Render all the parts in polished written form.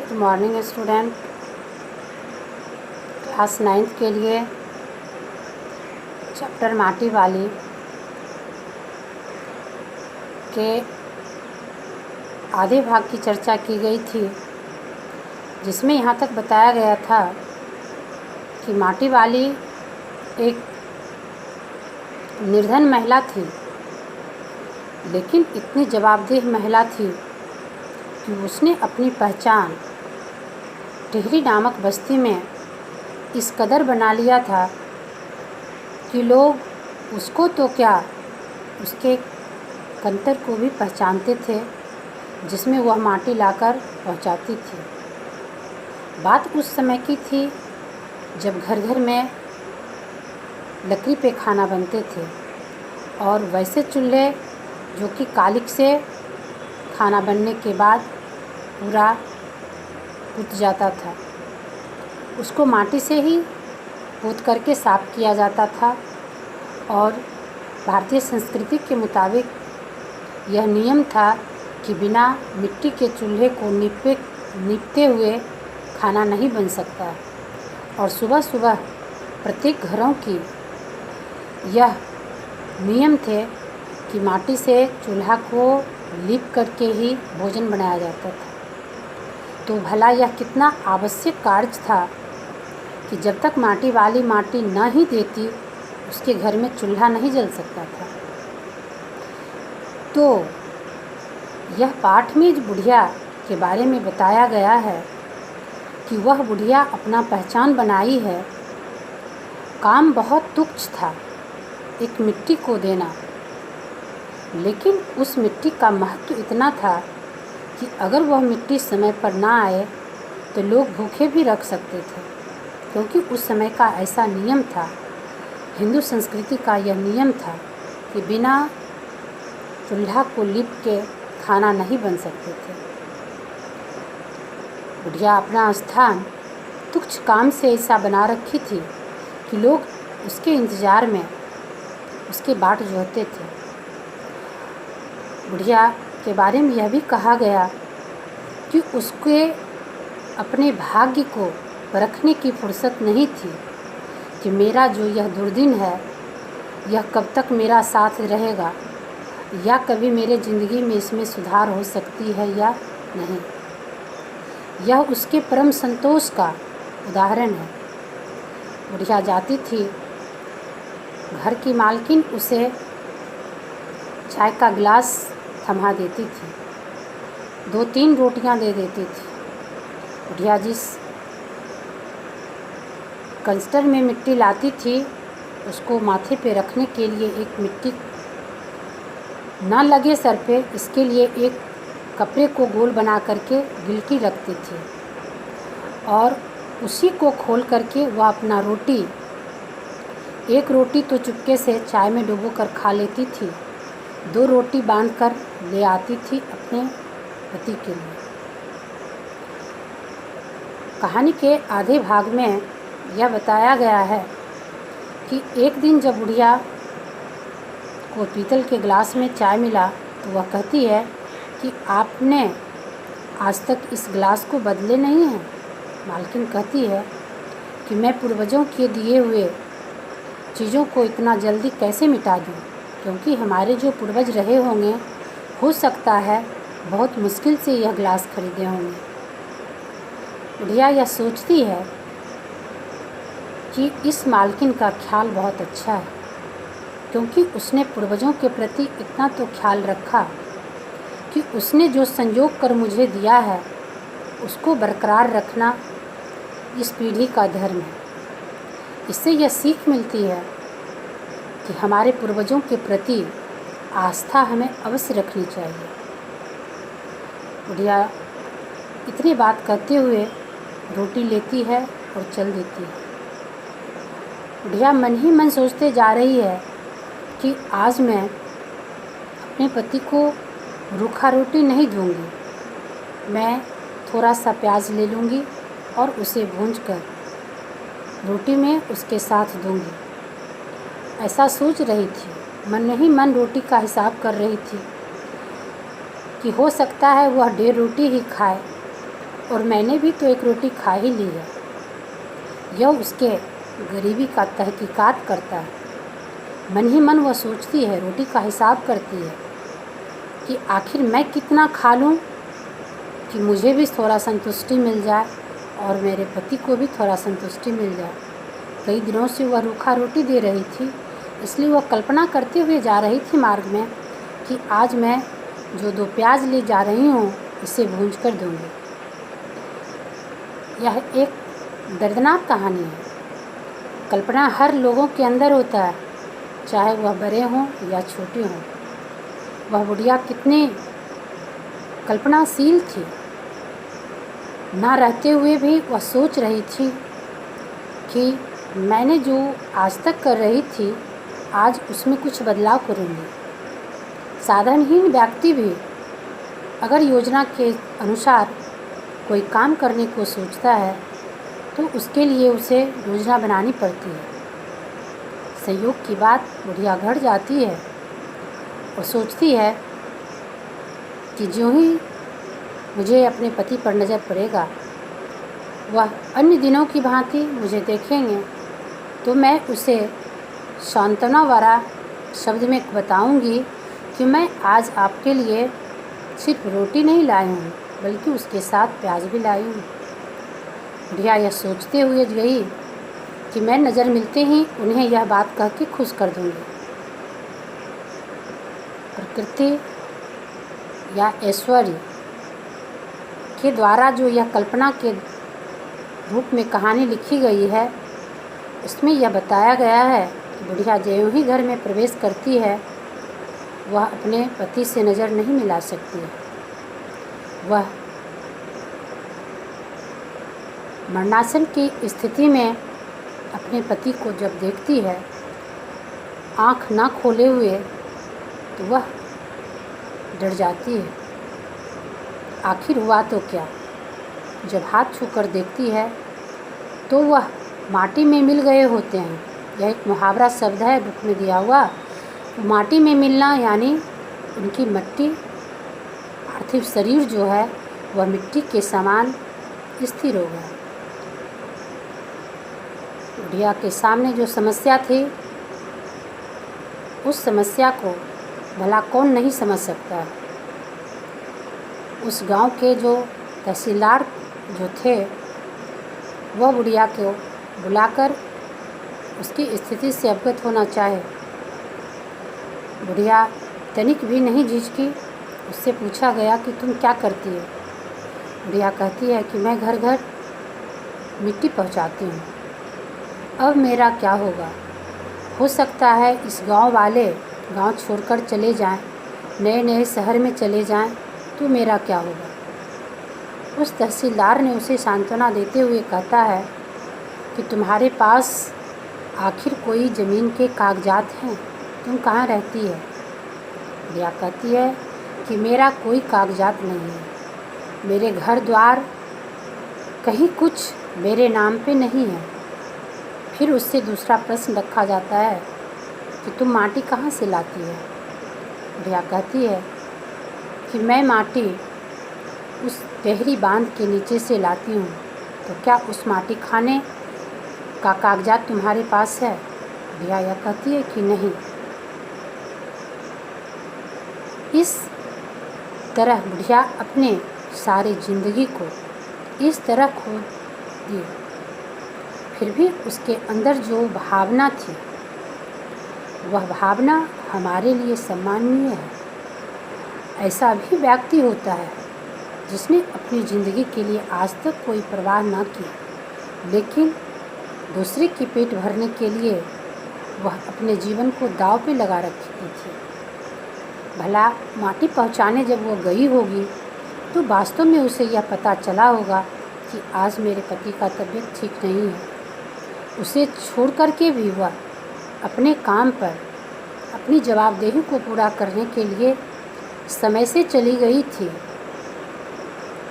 Good morning student. Class 9th के लिए chapter माटी वाली के आधे भाग की चर्चा की गई थी, जिसमें यहाँ तक बताया गया था कि माटी वाली एक निर्धन महिला थी, लेकिन इतनी जवाबदेह महिला थी कि उसने अपनी पहचान टिहरी नामक बस्ती में इस कदर बना लिया था कि लोग उसको तो क्या, उसके कंतर को भी पहचानते थे, जिसमें वह माटी लाकर पहुंचाती थी। बात उस समय की थी जब घर घर में लकड़ी पे खाना बनते थे और वैसे चूल्हे जो कि कालिक से खाना बनने के बाद पूरा पुत जाता था, उसको माटी से ही पोत करके साफ़ किया जाता था। और भारतीय संस्कृति के मुताबिक यह नियम था कि बिना मिट्टी के चूल्हे को नीपते हुए खाना नहीं बन सकता। और सुबह सुबह प्रत्येक घरों की यह नियम थे कि माटी से चूल्हा को लीप करके ही भोजन बनाया जाता था। तो भला यह कितना आवश्यक कार्य था कि जब तक माटी वाली माटी न ही देती, उसके घर में चूल्हा नहीं जल सकता था। तो यह पाठ में बुढ़िया के बारे में बताया गया है कि वह बुढ़िया अपना पहचान बनाई है। काम बहुत तुच्छ था, एक मिट्टी को देना, लेकिन उस मिट्टी का महत्व इतना था कि अगर वह मिट्टी समय पर ना आए तो लोग भूखे भी रख सकते थे, क्योंकि उस समय का ऐसा नियम था। हिंदू संस्कृति का यह नियम था कि बिना चूल्हा को लीप के खाना नहीं बन सकते थे। बुढ़िया अपना स्थान तुच्छ काम से ऐसा बना रखी थी कि लोग उसके इंतज़ार में उसके बाट जोहते थे। बुढ़िया के बारे में यह भी कहा गया कि उसके अपने भाग्य को परखने की फुर्सत नहीं थी कि मेरा जो यह दुर्दिन है यह कब तक मेरा साथ रहेगा, या कभी मेरे ज़िंदगी में इसमें सुधार हो सकती है या नहीं। यह उसके परम संतोष का उदाहरण है। बुढ़िया जाती थी, घर की मालकिन उसे चाय का गिलास थमा देती थी, 2-3 रोटियां दे देती थी। बुढ़िया जिस कंस्टर में मिट्टी लाती थी, उसको माथे पे रखने के लिए एक मिट्टी ना लगे सर पे, इसके लिए एक कपड़े को गोल बना करके गिलटी रखती थी और उसी को खोल करके वह अपना रोटी, एक रोटी तो चुपके से चाय में डुबो कर खा लेती थी, 2 रोटी बांध कर ले आती थी अपने पति के लिए। कहानी के आधे भाग में यह बताया गया है कि एक दिन जब बुढ़िया को पीतल के गिलास में चाय मिला तो वह कहती है कि आपने आज तक इस गिलास को बदले नहीं हैं। मालकिन कहती है कि मैं पूर्वजों के दिए हुए चीज़ों को इतना जल्दी कैसे मिटा दूँ, क्योंकि हमारे जो पूर्वज रहे होंगे, हो सकता है बहुत मुश्किल से यह गिलास खरीदे होंगे। बुढ़िया यह सोचती है कि इस मालकिन का ख्याल बहुत अच्छा है, क्योंकि उसने पूर्वजों के प्रति इतना तो ख्याल रखा कि उसने जो संजोग कर मुझे दिया है उसको बरकरार रखना इस पीढ़ी का धर्म है। इससे यह सीख मिलती है कि हमारे पूर्वजों के प्रति आस्था हमें अवश्य रखनी चाहिए। बुढ़िया इतनी बात कहते हुए रोटी लेती है और चल देती है। बुढ़िया मन ही मन सोचते जा रही है कि आज मैं अपने पति को रूखा रोटी नहीं दूंगी, मैं थोड़ा सा प्याज ले लूँगी और उसे भूंजकर रोटी में उसके साथ दूंगी। ऐसा सोच रही थी, मन ही मन रोटी का हिसाब कर रही थी कि हो सकता है वह 1.5 रोटी ही खाए और मैंने भी तो एक रोटी खा ही ली है। यह उसके गरीबी का तहकीकात करता है। मन ही मन वह सोचती है, रोटी का हिसाब करती है कि आखिर मैं कितना खा लूं कि मुझे भी थोड़ा संतुष्टि मिल जाए और मेरे पति को भी थोड़ा संतुष्टि मिल जाए। कई दिनों से वह रूखा रोटी दे रही थी, इसलिए वह कल्पना करते हुए जा रही थी मार्ग में कि आज मैं जो 2 प्याज ले जा रही हूँ इसे भूंज कर दूँगी। यह एक दर्दनाक कहानी है। कल्पना हर लोगों के अंदर होता है, चाहे वह बड़े हों या छोटे हों। वह बुढ़िया कितनी कल्पनाशील थी। ना रहते हुए भी वह सोच रही थी कि मैंने जो आज तक कर रही थी आज उसमें कुछ बदलाव करूँगी। साधनहीन व्यक्ति भी अगर योजना के अनुसार कोई काम करने को सोचता है तो उसके लिए उसे योजना बनानी पड़ती है। संयोग की बात बुढ़िया घर जाती है और सोचती है कि जो ही मुझे अपने पति पर नज़र पड़ेगा वह अन्य दिनों की भांति मुझे देखेंगे तो मैं उसे सांत्वना वाला शब्द में बताऊंगी कि मैं आज आपके लिए सिर्फ रोटी नहीं लाई हूँ बल्कि उसके साथ प्याज भी लाई हूँ। बुढ़िया यह सोचते हुए गई कि मैं नज़र मिलते ही उन्हें यह बात कह के खुश कर दूँगी। प्रकृति या ऐश्वर्य के द्वारा जो यह कल्पना के रूप में कहानी लिखी गई है उसमें यह बताया गया है कि बुढ़िया ज्यों ही घर में प्रवेश करती है वह अपने पति से नज़र नहीं मिला सकती है। वह मरणासन की स्थिति में अपने पति को जब देखती है आँख ना खोले हुए तो वह डर जाती है। आखिर हुआ तो क्या, जब हाथ छूकर देखती है तो वह माटी में मिल गए होते हैं। यह एक मुहावरा शब्द है बुक में दिया हुआ। माटी में मिलना यानी उनकी मिट्टी पार्थिव शरीर जो है वह मिट्टी के समान स्थिर हो गया। बुढ़िया के सामने जो समस्या थी उस समस्या को भला कौन नहीं समझ सकता। उस गांव के जो तहसीलदार जो थे वह बुढ़िया को बुलाकर उसकी स्थिति से अवगत होना चाहे। बुढ़िया तनिक भी नहीं झिझकी। उससे पूछा गया कि तुम क्या करती हो। बुढ़िया कहती है कि मैं घर घर मिट्टी पहुंचाती हूँ। अब मेरा क्या होगा। हो सकता है इस गांव वाले गांव छोड़कर चले जाएं, नए नए शहर में चले जाएं, तो मेरा क्या होगा। उस तहसीलदार ने उसे सांत्वना देते हुए कहता है कि तुम्हारे पास आखिर कोई ज़मीन के कागजात हैं, तुम कहाँ रहती है। बुढ़िया कहती है कि मेरा कोई कागजात नहीं है, मेरे घर द्वार कहीं कुछ मेरे नाम पे नहीं है। फिर उससे दूसरा प्रश्न रखा जाता है कि तुम माटी कहाँ से लाती है। बुढ़िया कहती है कि मैं माटी उस गहरी बांध के नीचे से लाती हूँ। तो क्या उस माटी खाने का कागजात तुम्हारे पास है। बुढ़िया यह कहती है कि नहीं। इस तरह बुढ़िया अपने सारी ज़िंदगी को इस तरह खो दी। फिर भी उसके अंदर जो भावना थी वह भावना हमारे लिए सम्माननीय है। ऐसा भी व्यक्ति होता है जिसने अपनी ज़िंदगी के लिए आज तक कोई परवाह ना की, लेकिन दूसरे की पेट भरने के लिए वह अपने जीवन को दांव पे लगा रखती थी। भला माटी पहुंचाने जब वो गई होगी तो वास्तव में उसे यह पता चला होगा कि आज मेरे पति का तबीयत ठीक नहीं है। उसे छोड़ कर के भी वह अपने काम पर अपनी जवाबदेही को पूरा करने के लिए समय से चली गई थी।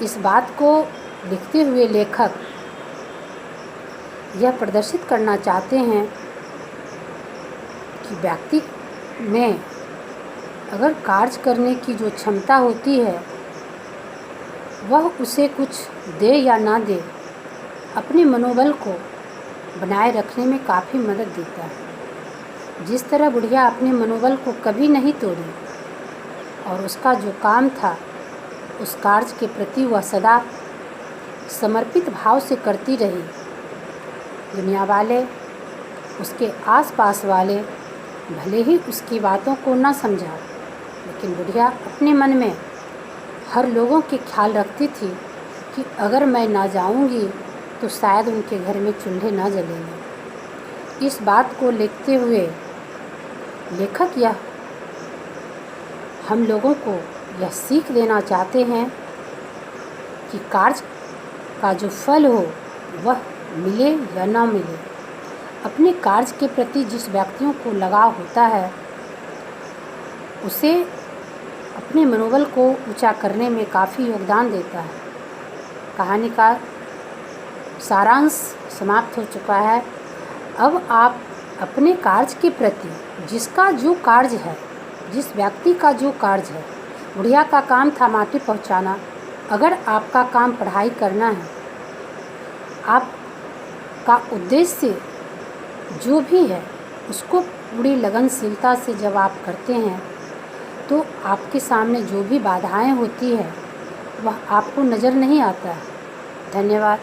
इस बात को लिखते हुए लेखक यह प्रदर्शित करना चाहते हैं कि व्यक्ति में अगर कार्य करने की जो क्षमता होती है वह उसे कुछ दे या ना दे, अपने मनोबल को बनाए रखने में काफ़ी मदद देता है। जिस तरह बुढ़िया अपने मनोबल को कभी नहीं तोड़ी और उसका जो काम था उस कार्य के प्रति वह सदा समर्पित भाव से करती रही। दुनिया वाले, उसके आसपास वाले भले ही उसकी बातों को न समझा, लेकिन बुढ़िया अपने मन में हर लोगों के ख्याल रखती थी कि अगर मैं ना जाऊंगी तो शायद उनके घर में चूल्हे ना जलेंगे। इस बात को लिखते हुए लेखक यह हम लोगों को यह सीख देना चाहते हैं कि कार्य का जो फल हो वह मिले या ना मिले, अपने कार्य के प्रति जिस व्यक्तियों को लगाव होता है उसे अपने मनोबल को ऊंचा करने में काफ़ी योगदान देता है। कहानी का सारांश समाप्त हो चुका है। अब आप अपने कार्य के प्रति जिसका जो कार्य है, जिस व्यक्ति का जो कार्य है, बुढ़िया का काम था माटी पहुंचाना। अगर आपका काम पढ़ाई करना है, आपका उद्देश्य जो भी है उसको पूरी लगनशीलता से जब आप करते हैं तो आपके सामने जो भी बाधाएं होती है वह आपको नज़र नहीं आता है। धन्यवाद।